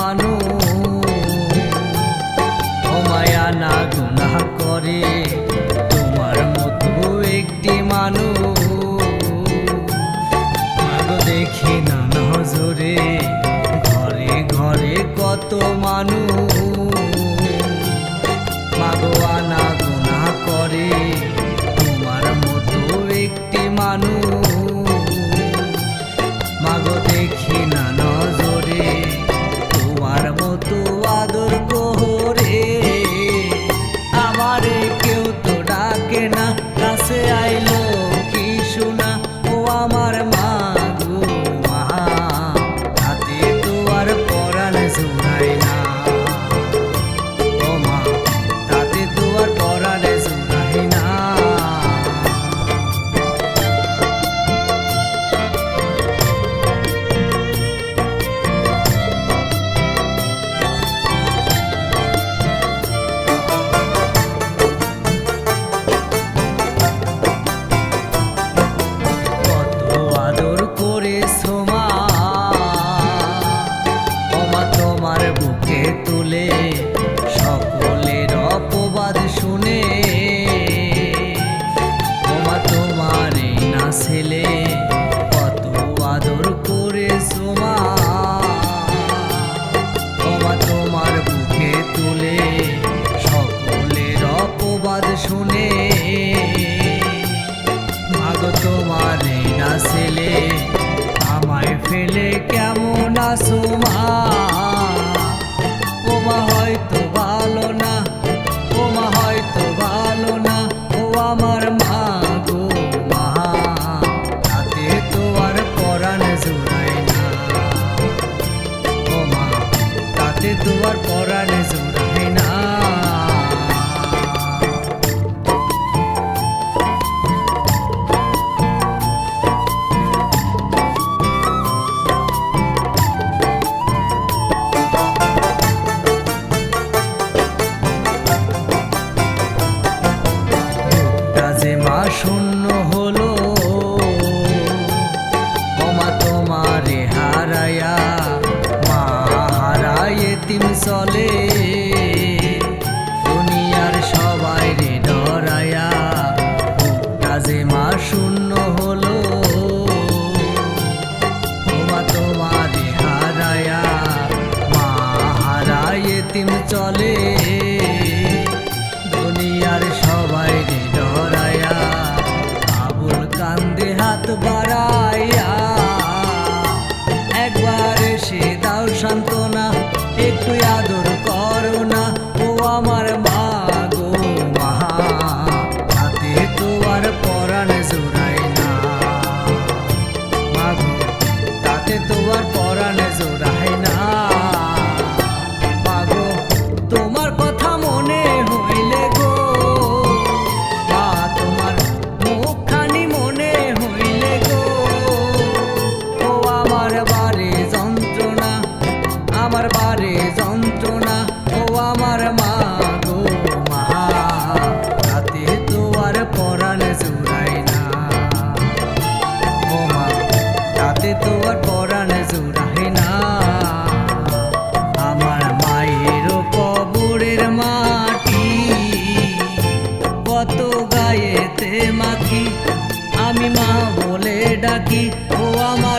মানুষ ও মায়া না গুনাহ করে তোমার মতো একটি মানুষ মাগো দেখি না নজরে ঘরে ঘরে কত মানুষ মাগো আনা গুনাহ করে তোমার মতো একটি মানুষ মাগো দেখি না নজরে তোমার মতো আদর করে আমারে কেউ তো ডাকে না কাছে আইলো কি শোনা ও আমার মা গো মা তাতে তো আর পরাণ জোড়ায় না ও মা তাতে তো আর পরাণ জোড়ায় না তুলে সকলের অপবাদ শুনে ওমা তোমার এই না ছেলে কত আদর করে সোমা ওমা তোমার বুকে তুলে সকলের অপবাদ শুনে মাগো তোমার এই না ছেলে আমায় ফেলে কেমন আসো মা ওমা হয়তো ভালো না ওমা হয়তো ভালো না ও আমার মা গো মা তাতে তো আর পরাণ জোড়ায় না ও মা তাতে তো আর পরাণ জোড়ায় না মা শূন্য হলো ওমা তোমারে হারায়া মা হারায় এতিম চলে দুনিয়ার সবাই রে ডরায়া কাজে মা শূন্য হলো ওমা তোমারে হারায়া মা হারায় এতিম চলে দুনিয়ার সবাই রে ডরায়া আবুল কান্দে হাত বাড়াইয়া একবার এসে দাও সান্ত্বনা একটু আদর করো না ও আমার মা গো মা তাতে তো আর পরাণ জোড়ায় না মা গো তাতে তো আর পরাণ জোড়ায় না মাগো তোমার কথা মনে হইলে গো মা তোমার মুখখানি মনে হইলে গো ও আমার বারে যন্ত্রণা আমার বারে যন্ত্রণা ও আমার মা গো মা তাতে তো আর পরাণ জোড়ায় না ও মা তাতে তো আর পরাণ জোড়ায় না আমার মায়ের কবরের মাটি কত গায়েতে মাখি আমি মা বলে ডাকি ও আমার